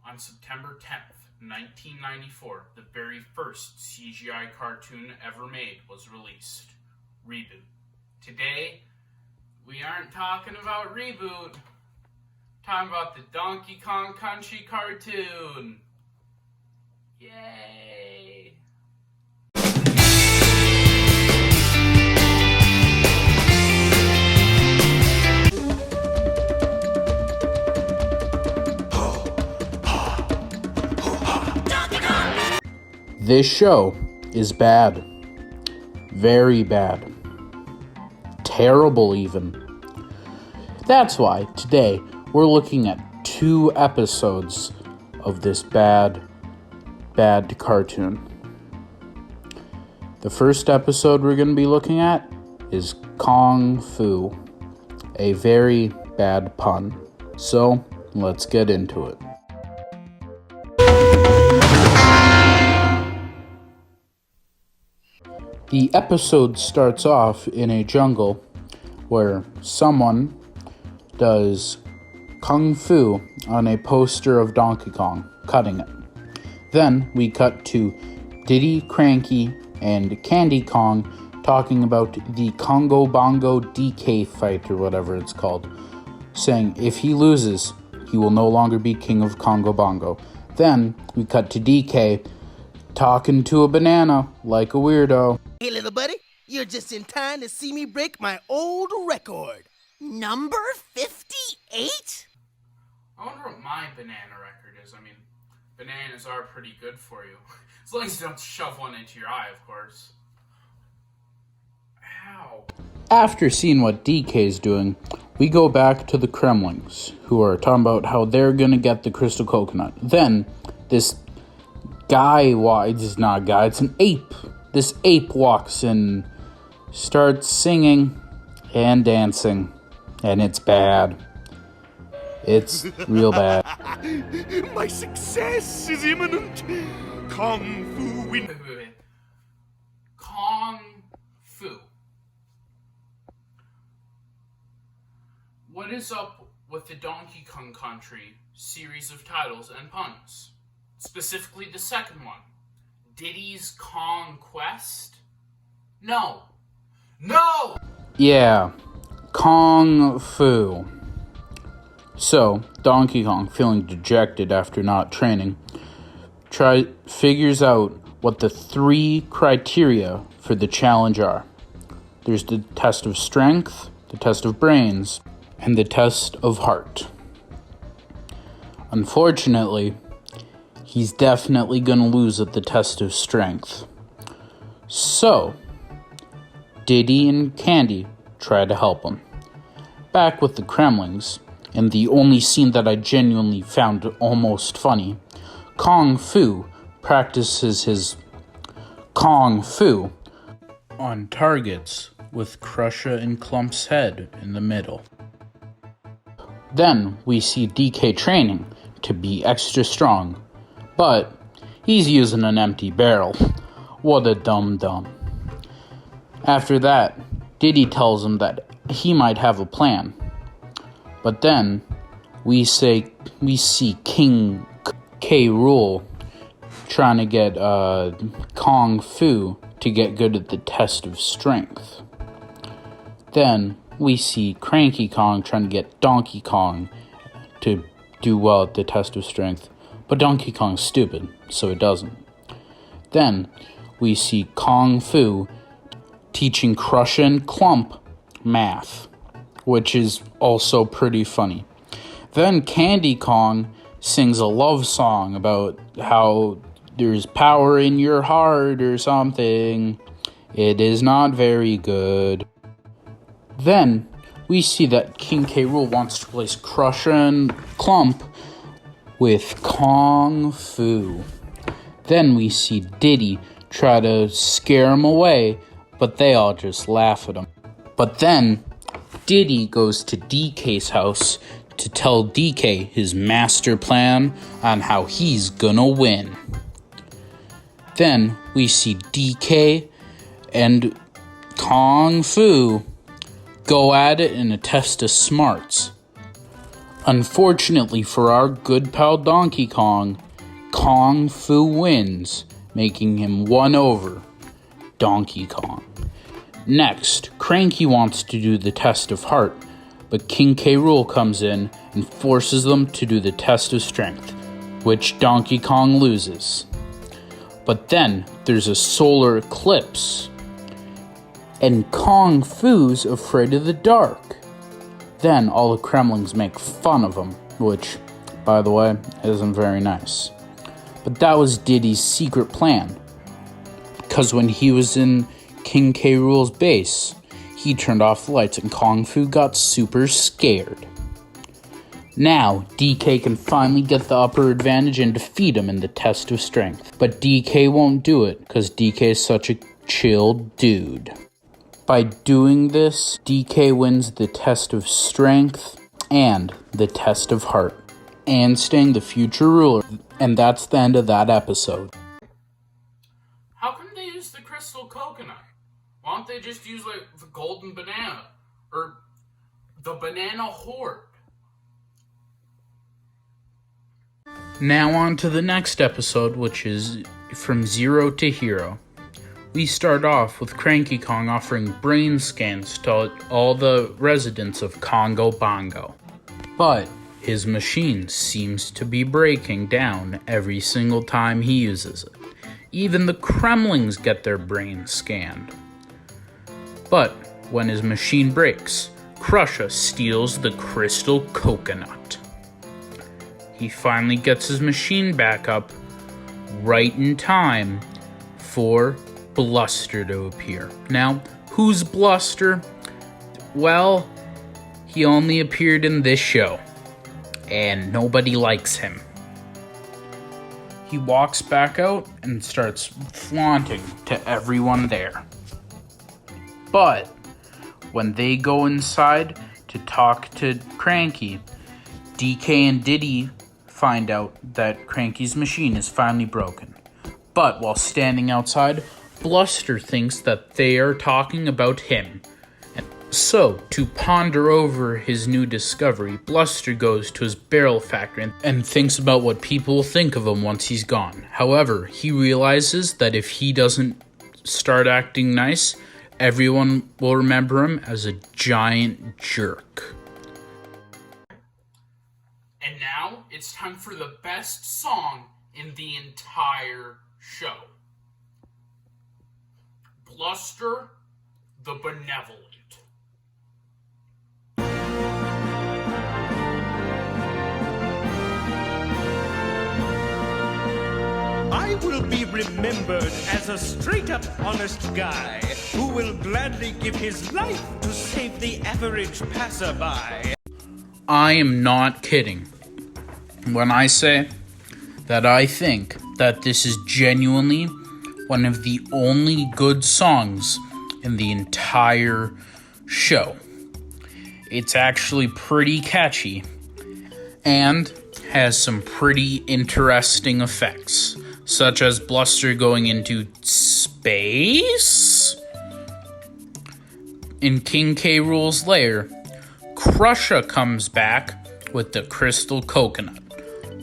on September 10th, 1994, the very first CGI cartoon ever made was released, Reboot. Today, we aren't talking about Reboot, talking about the Donkey Kong Country cartoon. Yay! This show is bad. Very bad. Terrible even. That's why today we're looking at 2 episodes of this bad cartoon. The first episode we're going to be looking at is Kung Fu, a very bad pun. So, let's get into it. The episode starts off in a jungle where someone does Kung Fu on a poster of Donkey Kong, cutting it. Then we cut to Diddy, Cranky, and Candy Kong talking about the Congo Bongo DK fight, or whatever it's called, saying if he loses, he will no longer be king of Congo Bongo. Then we cut to DK talking to a banana like a weirdo. Hey, little buddy, you're just in time to see me break my old record. Number 58? I wonder what my banana record is. I mean, bananas are pretty good for you. As long as you don't shove one into your eye, of course. Ow. After seeing what DK's doing, we go back to the Kremlings, who are talking about how they're gonna get the crystal coconut. Then, this it's not a guy, it's an ape. This ape walks in, starts singing and dancing, and it's bad. It's real bad. My success is imminent. Kung Fu win. Wait. Kung Fu. What is up with the Donkey Kong Country series of titles and puns? Specifically the second one. Diddys Conquest? No! Yeah, Kung Fu. So, Donkey Kong, feeling dejected after not training, figures out what the 3 criteria for the challenge are. There's the test of strength, the test of brains, and the test of heart. Unfortunately, he's definitely going to lose at the test of strength. So, Diddy and Candy try to help him. Back with the Kremlings, and the only scene that I genuinely found almost funny, Kung Fu practices his Kung Fu on targets with Crusher and Clump's head in the middle. Then we see DK training to be extra strong, but he's using an empty barrel. What a dum-dum. After that, Diddy tells him that he might have a plan. But then, we see King K. Rool trying to get Kung Fu to get good at the test of strength. Then, we see Cranky Kong trying to get Donkey Kong to do well at the test of strength. But Donkey Kong's stupid, so it doesn't. Then, we see Kung Fu teaching Crush and Clump math, which is also pretty funny. Then Candy Kong sings a love song about how there's power in your heart or something. It is not very good. Then we see that King K. Rool wants to replace Crush and Clump with Kung Fu. Then we see Diddy try to scare him away, but they all just laugh at him. But then Diddy goes to DK's house to tell DK his master plan on how he's gonna win. Then we see DK and Kung Fu go at it in a test of smarts. Unfortunately for our good pal Donkey Kong, Kung Fu wins, making him one over Donkey Kong. Next, Cranky wants to do the test of heart, but King K. Rool comes in and forces them to do the test of strength, which Donkey Kong loses. But then there's a solar eclipse, and Kung Fu's afraid of the dark. Then all the Kremlings make fun of him, which, by the way, isn't very nice. But that was Diddy's secret plan, because when he was in King K. Rool's base, he turned off the lights and Kung Fu got super scared. Now, DK can finally get the upper advantage and defeat him in the test of strength. But DK won't do it, because DK is such a chill dude. By doing this, DK wins the test of strength and the test of heart, and staying the future ruler. And that's the end of that episode. How come they use the crystal coconut? Why don't they just use, like, the golden banana? Or the banana horde? Now on to the next episode, which is From Zero to Hero. We start off with Cranky Kong offering brain scans to all the residents of Congo Bongo. But his machine seems to be breaking down every single time he uses it. Even the Kremlings get their brains scanned. But when his machine breaks, Krusha steals the crystal coconut. He finally gets his machine back up right in time for Bluster to appear. Now, who's Bluster? Well, he only appeared in this show, and nobody likes him. He walks back out and starts flaunting to everyone there. But when they go inside to talk to Cranky, DK and Diddy find out that Cranky's machine is finally broken. But while standing outside, Bluster thinks that they are talking about him. And so, to ponder over his new discovery, Bluster goes to his barrel factory and thinks about what people will think of him once he's gone. However, he realizes that if he doesn't start acting nice, everyone will remember him as a giant jerk. And now, it's time for the best song in the entire show. Bluster the Benevolent. I will be remembered as a straight-up honest guy who will gladly give his life to save the average passerby. I am not kidding when I say that I think that this is genuinely one of the only good songs in the entire show. It's actually pretty catchy and has some pretty interesting effects, such as Bluster going into space. In King K. Rool's lair, Krusha comes back with the crystal coconut,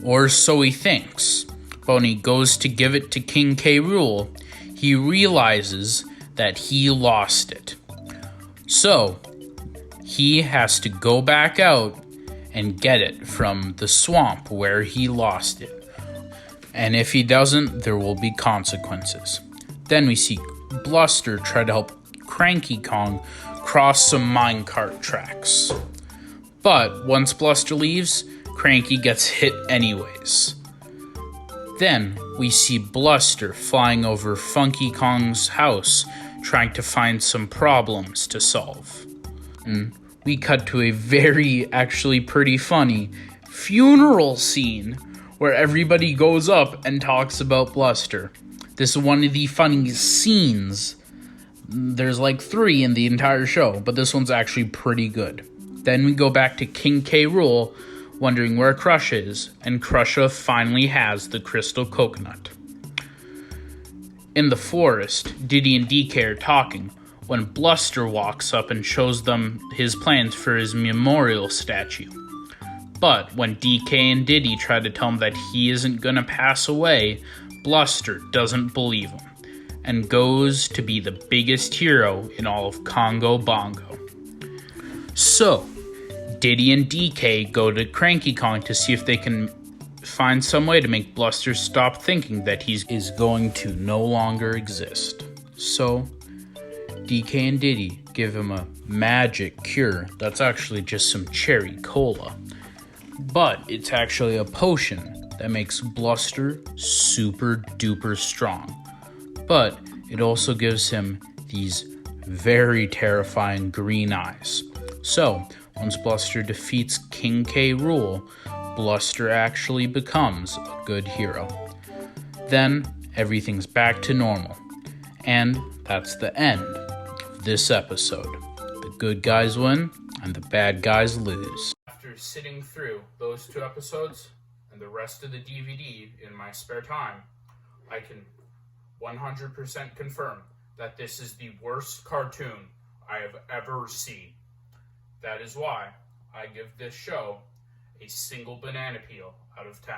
or so he thinks. But when he goes to give it to King K. Rool, he realizes that he lost it. So, he has to go back out and get it from the swamp where he lost it. And if he doesn't, there will be consequences. Then we see Bluster try to help Cranky Kong cross some minecart tracks. But once Bluster leaves, Cranky gets hit anyways. Then we see Bluster flying over Funky Kong's house, trying to find some problems to solve. And we cut to a actually pretty funny funeral scene where everybody goes up and talks about Bluster. This is one of the funniest scenes. There's like 3 in the entire show, but this one's actually pretty good. Then we go back to King K. Rool, wondering where Krusha is, and Krusha finally has the crystal coconut. In the forest, Diddy and DK are talking when Bluster walks up and shows them his plans for his memorial statue. But when DK and Diddy try to tell him that he isn't gonna pass away, Bluster doesn't believe him and goes to be the biggest hero in all of Congo Bongo. So, Diddy and DK go to Cranky Kong to see if they can find some way to make Bluster stop thinking that he is going to no longer exist. So, DK and Diddy give him a magic cure that's actually just some cherry cola. But it's actually a potion that makes Bluster super duper strong. But it also gives him these very terrifying green eyes. So, once Bluster defeats King K. Rool, Bluster actually becomes a good hero. Then, everything's back to normal. And that's the end of this episode. The good guys win, and the bad guys lose. After sitting through those 2 episodes and the rest of the DVD in my spare time, I can 100% confirm that this is the worst cartoon I have ever seen. That is why I give this show a single banana peel out of 10.